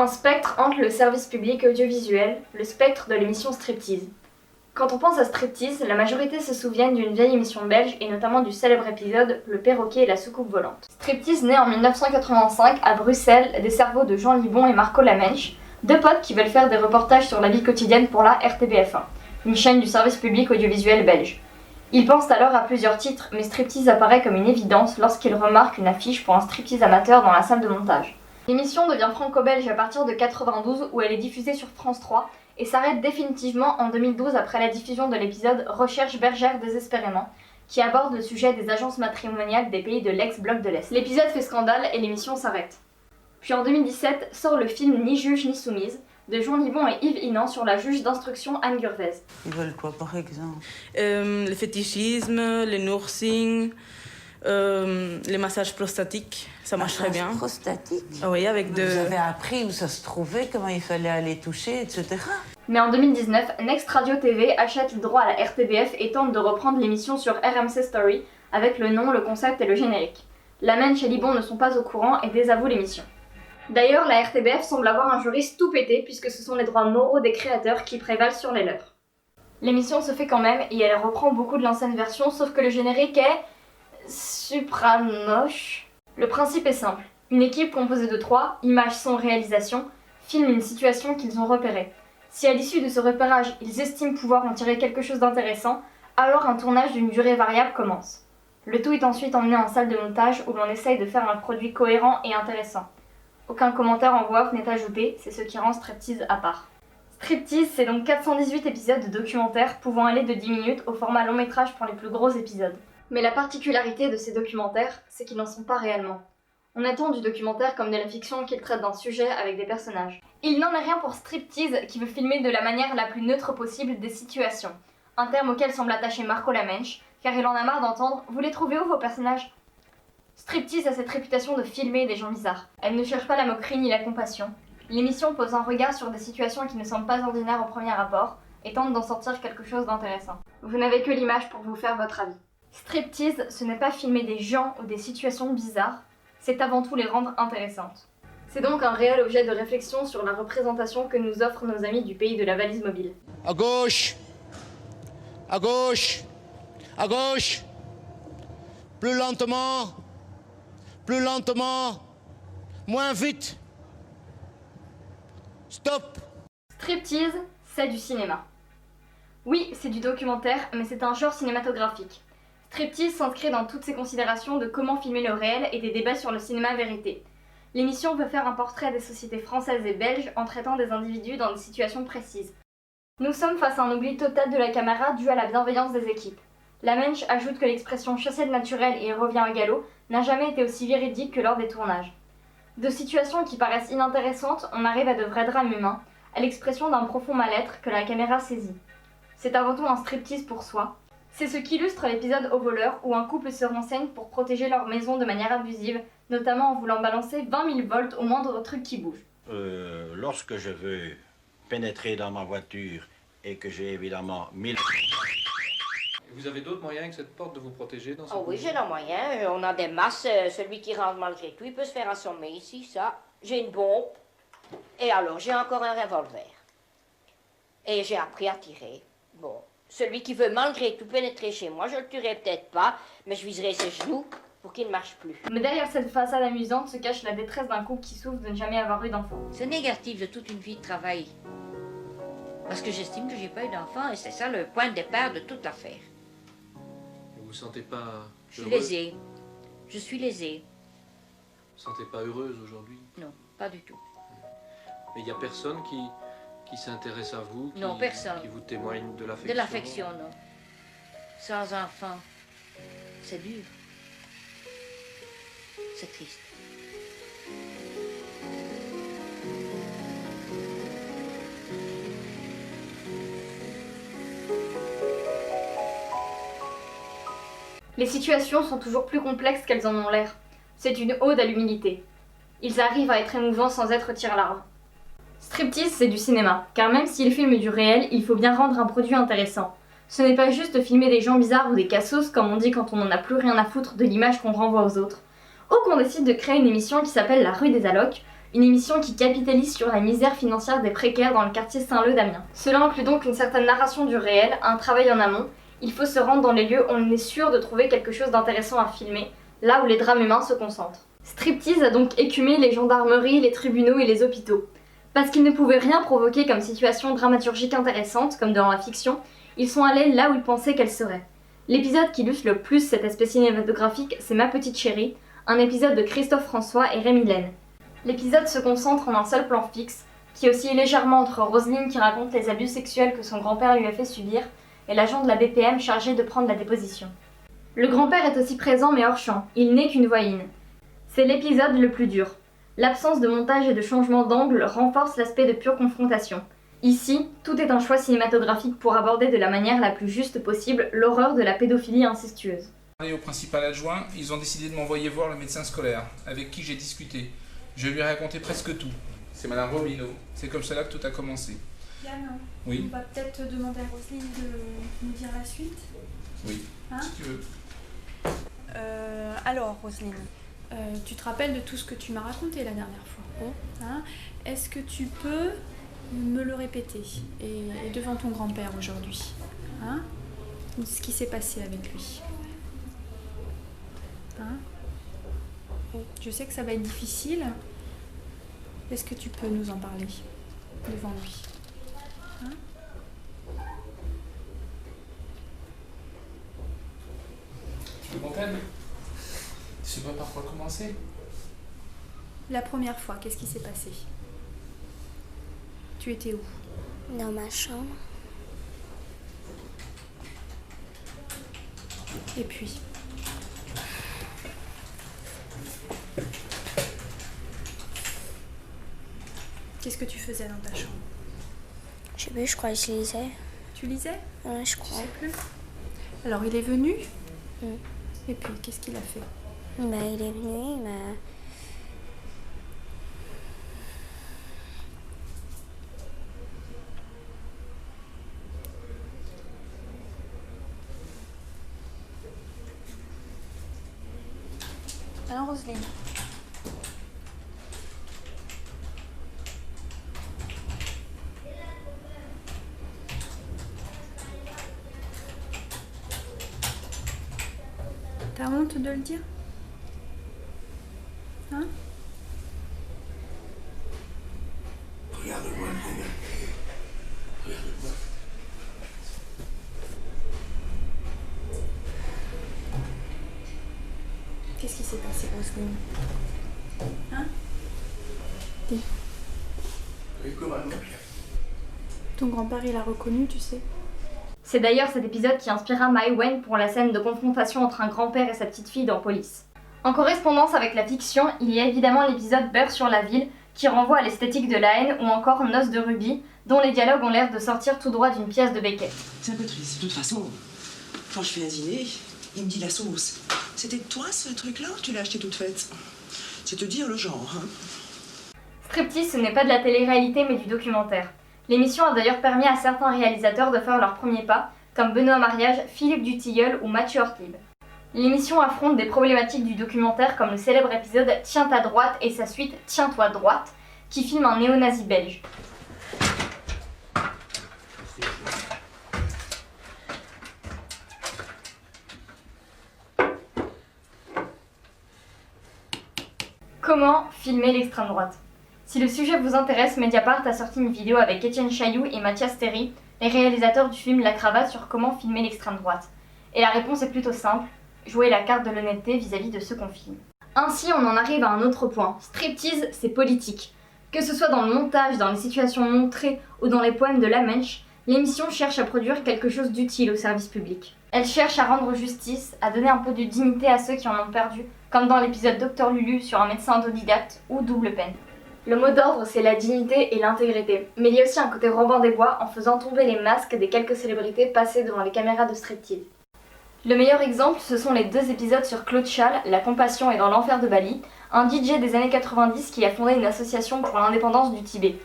Un spectre hante le service public audiovisuel, le spectre de l'émission Striptease. Quand on pense à Striptease, la majorité se souviennent d'une vieille émission belge et notamment du célèbre épisode Le perroquet et la soucoupe volante. Striptease naît en 1985 à Bruxelles des cerveaux de Jean Libon et Marco Lamenche, deux potes qui veulent faire des reportages sur la vie quotidienne pour la RTBF1, une chaîne du service public audiovisuel belge. Ils pensent alors à plusieurs titres, mais Striptease apparaît comme une évidence lorsqu'ils remarquent une affiche pour un striptease amateur dans la salle de montage. L'émission devient franco-belge à partir de 92 où elle est diffusée sur France 3 et s'arrête définitivement en 2012 après la diffusion de l'épisode Recherche bergère désespérément qui aborde le sujet des agences matrimoniales des pays de l'ex-bloc de l'Est. L'épisode fait scandale et l'émission s'arrête. Puis en 2017 sort le film Ni juge ni soumise de Jean Libon et Yves Inan sur la juge d'instruction Anne Gurvez. Ils veulent quoi par exemple? Le fétichisme, le noursing, les massages prostatiques, ça marche très bien. Prostatique? Ah oui, avec de... Vous avez appris où ça se trouvait, comment il fallait aller toucher, etc. Mais en 2019, Next Radio TV achète le droit à la RTBF et tente de reprendre l'émission sur RMC Story avec le nom, le concept et le générique. Lamenche et Libon ne sont pas au courant et désavouent l'émission. D'ailleurs, la RTBF semble avoir un juriste tout pété puisque ce sont les droits moraux des créateurs qui prévalent sur les leurs. L'émission se fait quand même et elle reprend beaucoup de l'ancienne version sauf que le générique est... supranoche. Le principe est simple. Une équipe composée de 3, images, son, réalisation, filme une situation qu'ils ont repérée. Si à l'issue de ce repérage, ils estiment pouvoir en tirer quelque chose d'intéressant, alors un tournage d'une durée variable commence. Le tout est ensuite emmené en salle de montage où l'on essaye de faire un produit cohérent et intéressant. Aucun commentaire en voix off n'est ajouté, c'est ce qui rend Striptease à part. Striptease, c'est donc 418 épisodes de documentaires pouvant aller de 10 minutes au format long métrage pour les plus gros épisodes. Mais la particularité de ces documentaires, c'est qu'ils n'en sont pas réellement. On attend du documentaire comme de la fiction qu'il traite d'un sujet avec des personnages. Il n'en est rien pour Striptease qui veut filmer de la manière la plus neutre possible des situations, un terme auquel semble attacher Marco Lamenche, car il en a marre d'entendre « Vous les trouvez où vos personnages ?» Striptease a cette réputation de filmer des gens bizarres. Elle ne cherche pas la moquerie ni la compassion. L'émission pose un regard sur des situations qui ne semblent pas ordinaires au premier abord et tente d'en sortir quelque chose d'intéressant. Vous n'avez que l'image pour vous faire votre avis. Striptease, ce n'est pas filmer des gens ou des situations bizarres, c'est avant tout les rendre intéressantes. C'est donc un réel objet de réflexion sur la représentation que nous offrent nos amis du pays de la valise mobile. À gauche! À gauche! À gauche! Plus lentement! Plus lentement! Moins vite! Stop! Striptease, c'est du cinéma. Oui, c'est du documentaire, mais c'est un genre cinématographique. Striptease s'inscrit dans toutes ces considérations de comment filmer le réel et des débats sur le cinéma vérité. L'émission veut faire un portrait des sociétés françaises et belges en traitant des individus dans des situations précises. Nous sommes face à un oubli total de la caméra dû à la bienveillance des équipes. Lamenche ajoute que l'expression chasser le naturel et revient au galop n'a jamais été aussi véridique que lors des tournages. De situations qui paraissent inintéressantes, on arrive à de vrais drames humains, à l'expression d'un profond mal-être que la caméra saisit. C'est avant tout un striptease pour soi. C'est ce qu'illustre l'épisode Au voleur où un couple se renseigne pour protéger leur maison de manière abusive, notamment en voulant balancer 20 000 volts au moindre truc qui bouge. Lorsque je veux pénétrer dans ma voiture et que j'ai évidemment 1000... Vous avez d'autres moyens que cette porte de vous protéger dans cette Oh oui, maison? j'ai le moyen. On a des masses. Celui qui rentre malgré tout, il peut se faire assommer ici, ça. J'ai une bombe. Et alors, j'ai encore un revolver. Et j'ai appris à tirer. Bon, celui qui veut malgré tout pénétrer chez moi, je le tuerai peut-être pas, mais je viserai ses genoux pour qu'il ne marche plus. Mais derrière cette façade amusante se cache la détresse d'un couple qui souffre de ne jamais avoir eu d'enfant. C'est négatif de toute une vie de travail. Parce que j'estime que j'ai pas eu d'enfant et c'est ça le point de départ de toute l'affaire. Vous vous sentez pas Je suis heureuse? lésée. Je suis lésée. Vous vous sentez pas heureuse aujourd'hui? Non, pas du tout. Mais il y a personne qui s'intéresse à vous, Non, personne. qui vous témoigne de l'affection? De l'affection, non. Sans enfant, c'est dur. C'est triste. Les situations sont toujours plus complexes qu'elles en ont l'air. C'est une ode à l'humilité. Ils arrivent à être émouvants sans être tire-larme. Striptease, c'est du cinéma, car même s'ils filment du réel, il faut bien rendre un produit intéressant. Ce n'est pas juste de filmer des gens bizarres ou des cassos, comme on dit quand on n'en a plus rien à foutre de l'image qu'on renvoie aux autres. Ou qu'on décide de créer une émission qui s'appelle La Rue des Allocs, une émission qui capitalise sur la misère financière des précaires dans le quartier Saint-Leu d'Amiens. Cela inclut donc une certaine narration du réel, un travail en amont. Il faut se rendre dans les lieux où on est sûr de trouver quelque chose d'intéressant à filmer, là où les drames humains se concentrent. Striptease a donc écumé les gendarmeries, les tribunaux et les hôpitaux. Parce qu'ils ne pouvaient rien provoquer comme situation dramaturgique intéressante, comme dans la fiction, ils sont allés là où ils pensaient qu'elle serait. L'épisode qui illustre le plus cet aspect cinématographique, c'est Ma Petite Chérie, un épisode de Christophe François et Rémi Laine. L'épisode se concentre en un seul plan fixe, qui oscille légèrement entre Roselyne qui raconte les abus sexuels que son grand-père lui a fait subir, et l'agent de la BPM chargé de prendre la déposition. Le grand-père est aussi présent mais hors champ, il n'est qu'une voix in. C'est l'épisode le plus dur. L'absence de montage et de changement d'angle renforce l'aspect de pure confrontation. Ici, tout est un choix cinématographique pour aborder de la manière la plus juste possible l'horreur de la pédophilie incestueuse. Au principal adjoint, ils ont décidé de m'envoyer voir le médecin scolaire, avec qui j'ai discuté. Je lui ai raconté presque tout. C'est Madame Robineau. C'est comme cela que tout a commencé. Yann, Oui. on va peut-être demander à Roselyne de nous dire la suite. Oui, Hein si tu veux. Alors, Roselyne, tu te rappelles de tout ce que tu m'as raconté la dernière fois, hein? Est-ce que tu peux me le répéter et devant ton grand-père aujourd'hui, hein? Ce qui s'est passé avec lui, hein? Je sais que ça va être difficile. Est-ce que tu peux nous en parler devant lui, hein? Tu veux qu'on t'aide? Tu sais pas par quoi commencer? La première fois, qu'est-ce qui s'est passé? Tu étais où? Dans ma chambre. Et puis? Qu'est-ce que tu faisais dans ta chambre? Je sais plus, je crois que je lisais. Tu lisais? Ouais, je Tu crois. sais plus. Alors il est venu? Mm. Et puis qu'est-ce qu'il a fait? Bah, il est venu, il m'a... Alors Roselyne. T'as honte de le dire? Hein? Regarde-moi, regarde-moi. Qu'est-ce qui s'est passé, Roselyne? Hein? Dis. Ton grand-père, il a reconnu, tu sais? C'est d'ailleurs cet épisode qui inspira Mai Wen pour la scène de confrontation entre un grand-père et sa petite-fille dans Police. En correspondance avec la fiction, il y a évidemment l'épisode Beurre sur la ville, qui renvoie à l'esthétique de la haine, ou encore Noces de rubis, dont les dialogues ont l'air de sortir tout droit d'une pièce de Beckett. C'est un peu triste. De toute façon, quand je fais un dîner, il me dit la sauce. C'était de toi ce truc-là ou tu l'as acheté toute faite? C'est te dire le genre, hein. Striptease, ce n'est pas de la télé-réalité mais du documentaire. L'émission a d'ailleurs permis à certains réalisateurs de faire leurs premiers pas, comme Benoît Mariage, Philippe Dutilleul ou Mathieu Hortlieb. L'émission affronte des problématiques du documentaire comme le célèbre épisode Tiens ta droite et sa suite Tiens-toi droite, qui filme un néo-nazi belge. Comment filmer l'extrême droite? Si le sujet vous intéresse, Mediapart a sorti une vidéo avec Étienne Chailloux et Mathias Théry, les réalisateurs du film La Cravate, sur comment filmer l'extrême droite. Et la réponse est plutôt simple, jouer la carte de l'honnêteté vis-à-vis de ceux qu'on filme. Ainsi, on en arrive à un autre point. Striptease, c'est politique. Que ce soit dans le montage, dans les situations montrées ou dans les poèmes de La Mensch, l'émission cherche à produire quelque chose d'utile au service public. Elle cherche à rendre justice, à donner un peu de dignité à ceux qui en ont perdu, comme dans l'épisode Docteur Lulu sur un médecin autodidacte ou Double Peine. Le mot d'ordre, c'est la dignité et l'intégrité, mais il y a aussi un côté Robin des Bois en faisant tomber les masques des quelques célébrités passées devant les caméras de Striptease. Le meilleur exemple, ce sont les 2 épisodes sur Claude Chal, La Compassion et dans l'enfer de Bali, un DJ des années 90 qui a fondé une association pour l'indépendance du Tibet.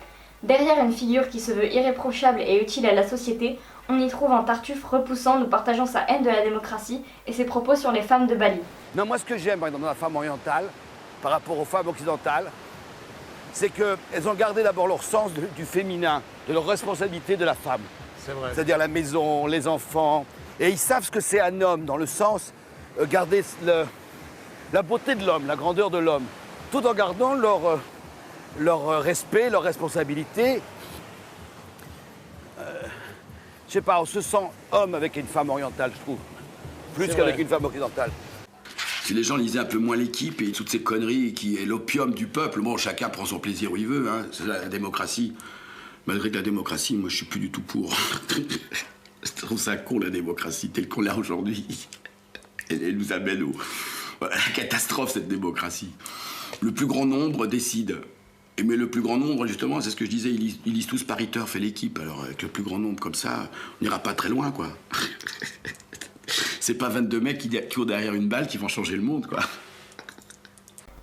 Derrière une figure qui se veut irréprochable et utile à la société, on y trouve un Tartuffe repoussant nous partageant sa haine de la démocratie et ses propos sur les femmes de Bali. Non, moi ce que j'aime dans la femme orientale, par rapport aux femmes occidentales, c'est qu'elles ont gardé d'abord leur sens du féminin, de leur responsabilité de la femme. C'est vrai. C'est-à-dire la maison, les enfants. Et ils savent ce que c'est un homme, dans le sens garder la beauté de l'homme, la grandeur de l'homme, tout en gardant leur respect, leur responsabilité. Je sais pas, on se sent homme avec une femme orientale, je trouve. Plus qu'avec une femme occidentale. Si les gens lisaient un peu moins L'équipe et toutes ces conneries qui est l'opium du peuple, bon, chacun prend son plaisir où il veut, hein. C'est la démocratie. Malgré que la démocratie, moi, je suis plus du tout pour. Je trouve ça con, la démocratie, telle qu'on l'a aujourd'hui. Elle nous amène à la catastrophe, cette démocratie. Le plus grand nombre décide. Mais le plus grand nombre, justement, c'est ce que je disais, ils lisent tous Paris Turf et L'équipe. Alors, avec le plus grand nombre comme ça, on n'ira pas très loin, quoi. C'est pas 22 mecs qui courent derrière une balle qui vont changer le monde, quoi.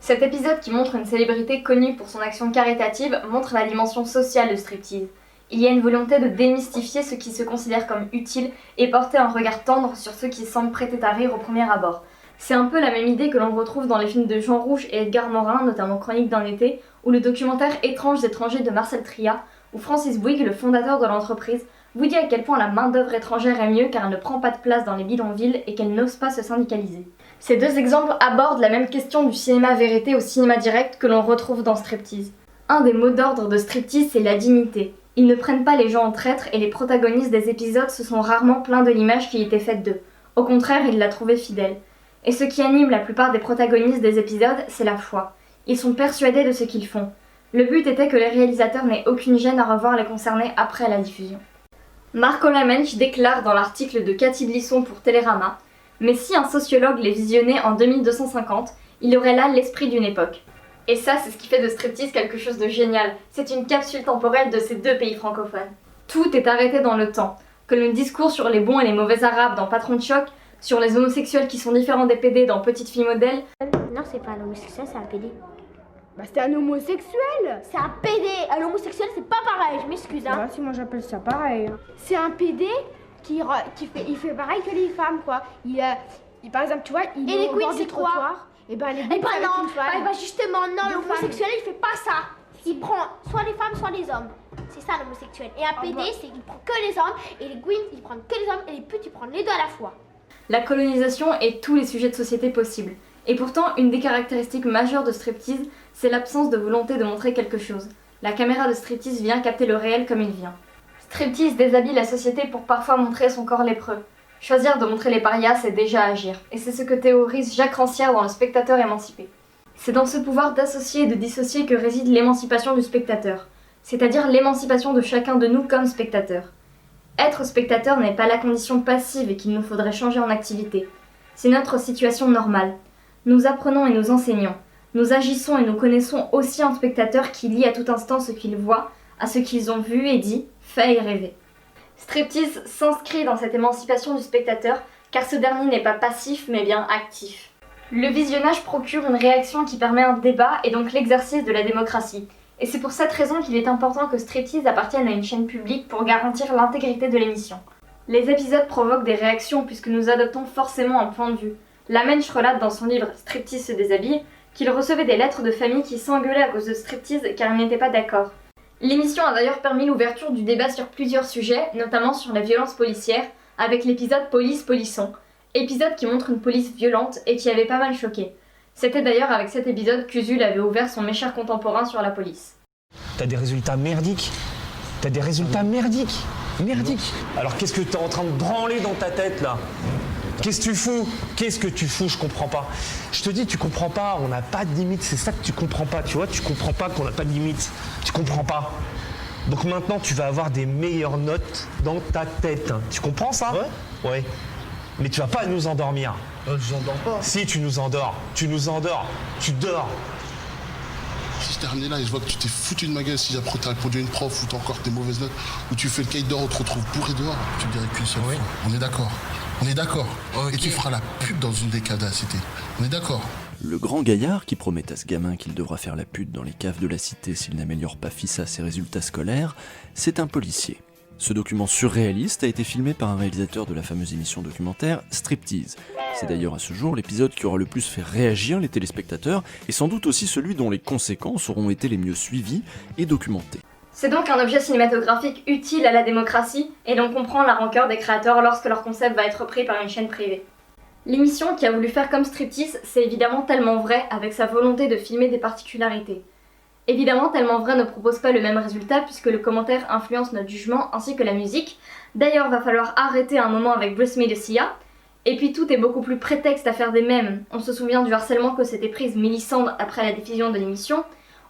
Cet épisode qui montre une célébrité connue pour son action caritative montre la dimension sociale de striptease. Il y a une volonté de démystifier ce qui se considère comme utile et porter un regard tendre sur ceux qui semblent prêter à rire au premier abord. C'est un peu la même idée que l'on retrouve dans les films de Jean Rouge et Edgar Morin, notamment Chronique d'un été, ou le documentaire Étranges étrangers de Marcel Tria, où Francis Bouygues, le fondateur de l'entreprise, vous dit à quel point la main-d'œuvre étrangère est mieux car elle ne prend pas de place dans les bidonvilles et qu'elle n'ose pas se syndicaliser. Ces deux exemples abordent la même question du cinéma vérité au cinéma direct que l'on retrouve dans Striptease. Un des mots d'ordre de Striptease, c'est la dignité. Ils ne prennent pas les gens en traîtres et les protagonistes des épisodes se sont rarement plaints de l'image qui était faite d'eux. Au contraire, ils la trouvaient fidèle. Et ce qui anime la plupart des protagonistes des épisodes, c'est la foi. Ils sont persuadés de ce qu'ils font. Le but était que les réalisateurs n'aient aucune gêne à revoir les concernés après la diffusion. Marco Lamench déclare dans l'article de Cathy Blisson pour Télérama « Mais si un sociologue les visionnait en 2250, il aurait là l'esprit d'une époque. » Et ça, c'est ce qui fait de Striptease quelque chose de génial. C'est une capsule temporelle de ces deux pays francophones. Tout est arrêté dans le temps. Que le discours sur les bons et les mauvais arabes dans Patron de choc, sur les homosexuels qui sont différents des PD dans Petite fille modèle. Non, c'est pas un homosexuel, c'est un PD. Bah c'est un homosexuel. C'est un PD. Un homosexuel, c'est pas pareil, je m'excuse. Hein. Bah, si moi j'appelle ça pareil. C'est un PD il fait pareil que les femmes, quoi. Par exemple, tu vois, il et est les au queens, bord du c'est quoi? trottoir. Et ben les non, justement, non, Deux l'homosexuel, il fait pas ça. Il prend soit les femmes, soit les hommes. C'est ça l'homosexuel. Et un PD, c'est qu'il prend que les hommes, et les queens, ils prennent que les hommes, et les putes, ils prennent les deux à la fois. La colonisation et tous les sujets de société possibles. Et pourtant, une des caractéristiques majeures de Striptease, c'est l'absence de volonté de montrer quelque chose. La caméra de Striptease vient capter le réel comme il vient. Striptease déshabille la société pour parfois montrer son corps lépreux. Choisir de montrer les parias, c'est déjà agir. Et c'est ce que théorise Jacques Rancière dans Le Spectateur émancipé. C'est dans ce pouvoir d'associer et de dissocier que réside l'émancipation du spectateur, c'est-à-dire l'émancipation de chacun de nous comme spectateur. Être spectateur n'est pas la condition passive et qu'il nous faudrait changer en activité. C'est notre situation normale. Nous apprenons et nous enseignons. Nous agissons et nous connaissons aussi un spectateur qui lit à tout instant ce qu'il voit, à ce qu'ils ont vu et dit, fait et rêvé. Striptease s'inscrit dans cette émancipation du spectateur, car ce dernier n'est pas passif mais bien actif. Le visionnage procure une réaction qui permet un débat et donc l'exercice de la démocratie. Et c'est pour cette raison qu'il est important que Striptease appartienne à une chaîne publique pour garantir l'intégrité de l'émission. Les épisodes provoquent des réactions puisque nous adoptons forcément un point de vue. Lamench relate dans son livre Striptease se déshabille qu'il recevait des lettres de famille qui s'engueulaient à cause de Striptease car ils n'étaient pas d'accord. L'émission a d'ailleurs permis l'ouverture du débat sur plusieurs sujets, notamment sur la violence policière, avec l'épisode Police-Polisson, épisode qui montre une police violente et qui avait pas mal choqué. C'était d'ailleurs avec cet épisode qu'Usul avait ouvert son méchant contemporain sur la police. T'as des résultats merdiques. T'as des résultats merdiques. Merdiques. Alors qu'est-ce que t'es en train de branler dans ta tête là ? Qu'est-ce que tu fous ? Qu'est-ce que tu fous ? Je comprends pas. Je te dis, tu comprends pas, on n'a pas de limite, c'est ça que tu comprends pas, tu vois, tu comprends pas qu'on n'a pas de limite. Tu comprends pas. Donc maintenant, tu vas avoir des meilleures notes dans ta tête. Tu comprends ça ? Ouais. Ouais. Mais tu vas pas nous endormir. Je n'endors pas. Si, tu nous endors. Tu nous endors. Tu dors. Si je t'ai ramené là et je vois que tu t'es foutu de ma gueule, si après t'as répondu à une prof ou t'as encore tes mauvaises notes, ou tu fais le cahier d'or, on te retrouve bourré dehors, tu te dirais qu'une seule fois. On est d'accord. On est d'accord. Okay. Et tu feras la pute dans une des caves de la cité. On est d'accord. Le grand gaillard qui promet à ce gamin qu'il devra faire la pute dans les caves de la cité s'il n'améliore pas fissa ses résultats scolaires, c'est un policier. Ce document surréaliste a été filmé par un réalisateur de la fameuse émission documentaire Striptease. C'est d'ailleurs à ce jour l'épisode qui aura le plus fait réagir les téléspectateurs et sans doute aussi celui dont les conséquences auront été les mieux suivies et documentées. C'est donc un objet cinématographique utile à la démocratie et l'on comprend la rancœur des créateurs lorsque leur concept va être repris par une chaîne privée. L'émission qui a voulu faire comme Striptease, c'est évidemment tellement vrai avec sa volonté de filmer des particularités. Évidemment, Tellement vrai ne propose pas le même résultat puisque le commentaire influence notre jugement ainsi que la musique. D'ailleurs, va falloir arrêter un moment avec Bruce May de Sia. Et puis tout est beaucoup plus prétexte à faire des mèmes. On se souvient du harcèlement que s'était prise Mélissandre après la diffusion de l'émission,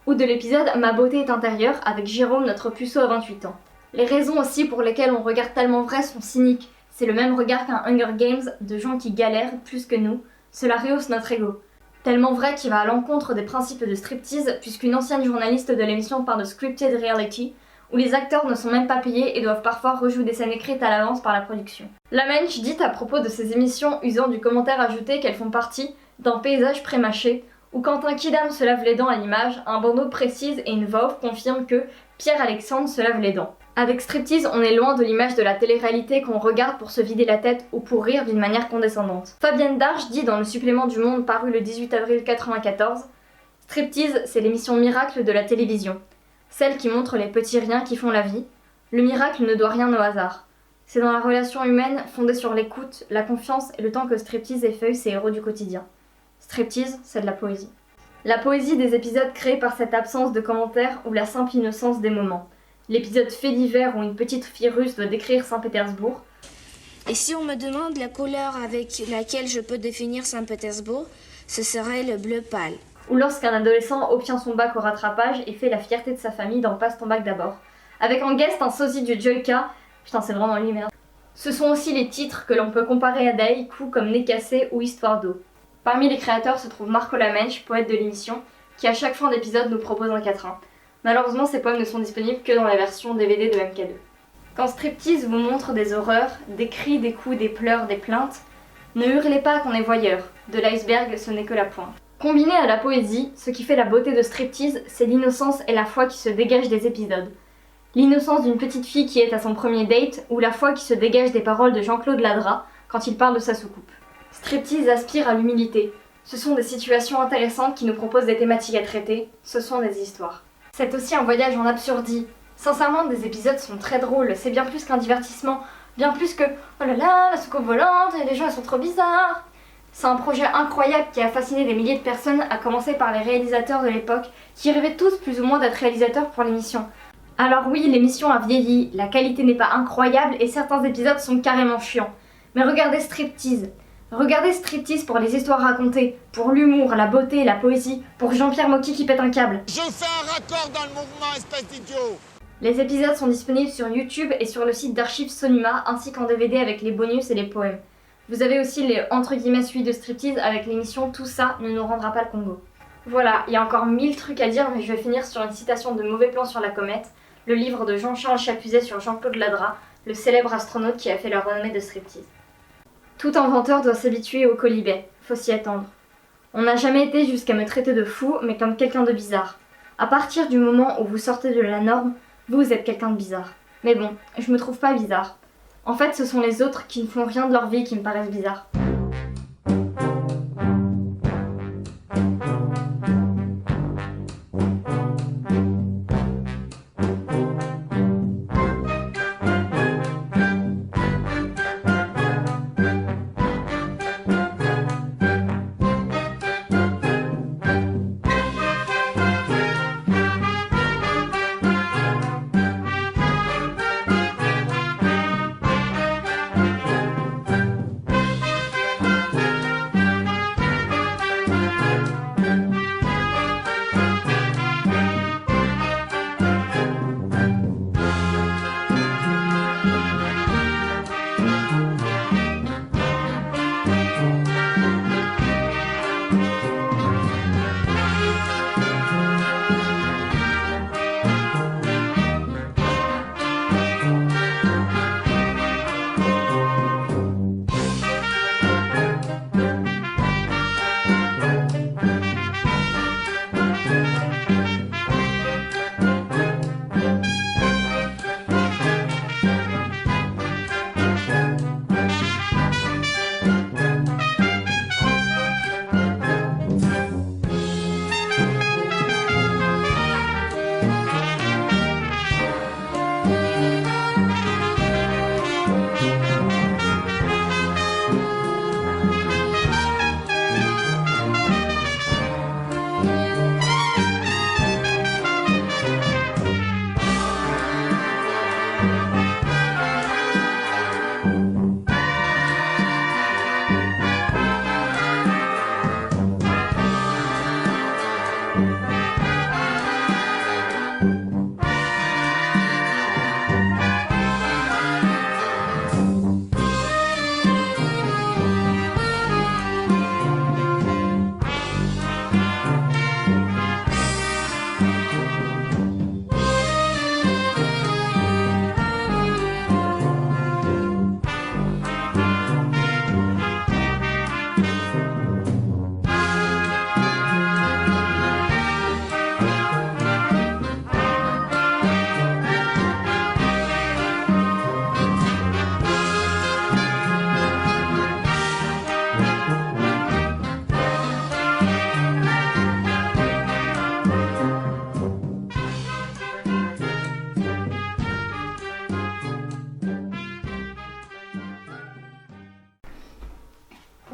ou de l'épisode Ma beauté est intérieure avec Jérôme, notre puceau à 28 ans. Les raisons aussi pour lesquelles on regarde Tellement vrai sont cyniques. C'est le même regard qu'un Hunger Games de gens qui galèrent plus que nous. Cela rehausse notre ego. Tellement vrai qui va à l'encontre des principes de Striptease, puisqu'une ancienne journaliste de l'émission parle de scripted reality, où les acteurs ne sont même pas payés et doivent parfois rejouer des scènes écrites à l'avance par la production. La Mensch dit à propos de ces émissions, usant du commentaire ajouté qu'elles font partie d'un paysage pré-mâché, où quand un kidam se lave les dents à l'image, un bandeau précise et une voix off confirme que Pierre-Alexandre se lave les dents. Avec Striptease, on est loin de l'image de la télé-réalité qu'on regarde pour se vider la tête ou pour rire d'une manière condescendante. Fabienne Darche dit dans le supplément du Monde paru le 18 avril 1994 « Striptease, c'est l'émission miracle de la télévision. Celle qui montre les petits riens qui font la vie. Le miracle ne doit rien au hasard. C'est dans la relation humaine fondée sur l'écoute, la confiance et le temps que Striptease effeuille ses héros du quotidien. Striptease, c'est de la poésie. La poésie des épisodes créés par cette absence de commentaires ou la simple innocence des moments. L'épisode fait divers où une petite fille russe doit décrire Saint-Pétersbourg. Et si on me demande la couleur avec laquelle je peux définir Saint-Pétersbourg, ce serait le bleu pâle. Ou lorsqu'un adolescent obtient son bac au rattrapage et fait la fierté de sa famille dans Passe ton bac d'abord. Avec en guest un sosie du Joyka. Putain, c'est vraiment lui, merde. Ce sont aussi les titres que l'on peut comparer à d'haïkus comme Nez cassé ou Histoire d'eau. Parmi les créateurs se trouve Marco Lamenche, poète de l'émission, qui à chaque fin d'épisode nous propose un quatrain. Malheureusement, ces poèmes ne sont disponibles que dans la version DVD de MK2. Quand Striptease vous montre des horreurs, des cris, des coups, des pleurs, des plaintes, ne hurlez pas qu'on est voyeur. De l'iceberg, ce n'est que la pointe. Combiné à la poésie, ce qui fait la beauté de Striptease, c'est l'innocence et la foi qui se dégagent des épisodes. L'innocence d'une petite fille qui est à son premier date, ou la foi qui se dégage des paroles de Jean-Claude Ladra quand il parle de sa soucoupe. Striptease aspire à l'humilité. Ce sont des situations intéressantes qui nous proposent des thématiques à traiter, ce sont des histoires. C'est aussi un voyage en absurdie. Sincèrement, des épisodes sont très drôles, c'est bien plus qu'un divertissement, bien plus que « Oh là là, la soucoupe volante, et les gens ils sont trop bizarres !» C'est un projet incroyable qui a fasciné des milliers de personnes, à commencer par les réalisateurs de l'époque, qui rêvaient tous plus ou moins d'être réalisateurs pour l'émission. Alors oui, l'émission a vieilli, la qualité n'est pas incroyable et certains épisodes sont carrément chiants. Mais regardez Striptease. Regardez Striptease pour les histoires racontées, pour l'humour, la beauté, la poésie, pour Jean-Pierre Mocky qui pète un câble. Je fais un raccord dans le mouvement, espèce d'idiot. Les épisodes sont disponibles sur YouTube et sur le site d'archives Sonuma, ainsi qu'en DVD avec les bonus et les poèmes. Vous avez aussi les entre guillemets suivis de Striptease avec l'émission Tout ça ne nous rendra pas le Congo. Voilà, il y a encore 1000 trucs à dire, mais je vais finir sur une citation de Mauvais plan sur la comète, le livre de Jean-Charles Chapuzet sur Jean-Claude Ladra, le célèbre astronaute qui a fait la renommée de Striptease. Tout inventeur doit s'habituer au colibet, faut s'y attendre. On n'a jamais été jusqu'à me traiter de fou, mais comme quelqu'un de bizarre. À partir du moment où vous sortez de la norme, vous êtes quelqu'un de bizarre. Mais bon, je me trouve pas bizarre. En fait, ce sont les autres qui ne font rien de leur vie qui me paraissent bizarres.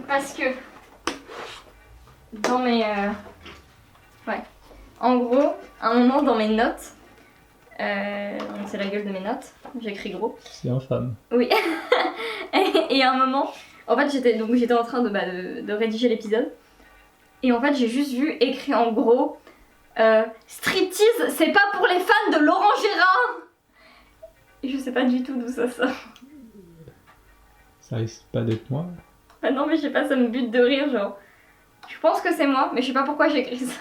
Parce que dans mes... Ouais. En gros, à un moment dans mes notes, donc c'est la gueule de mes notes, j'écris gros. C'est infâme. Oui. et à un moment, en fait j'étais en train de rédiger l'épisode. Et en fait j'ai juste vu écrit en gros striptease, c'est pas pour les fans de Laurent Gérard. Et je sais pas du tout d'où ça sort. Ça risque pas d'être moi. Ah non mais je sais pas, ça me bute de rire genre. Je pense que c'est moi, mais je sais pas pourquoi j'ai écrit ça.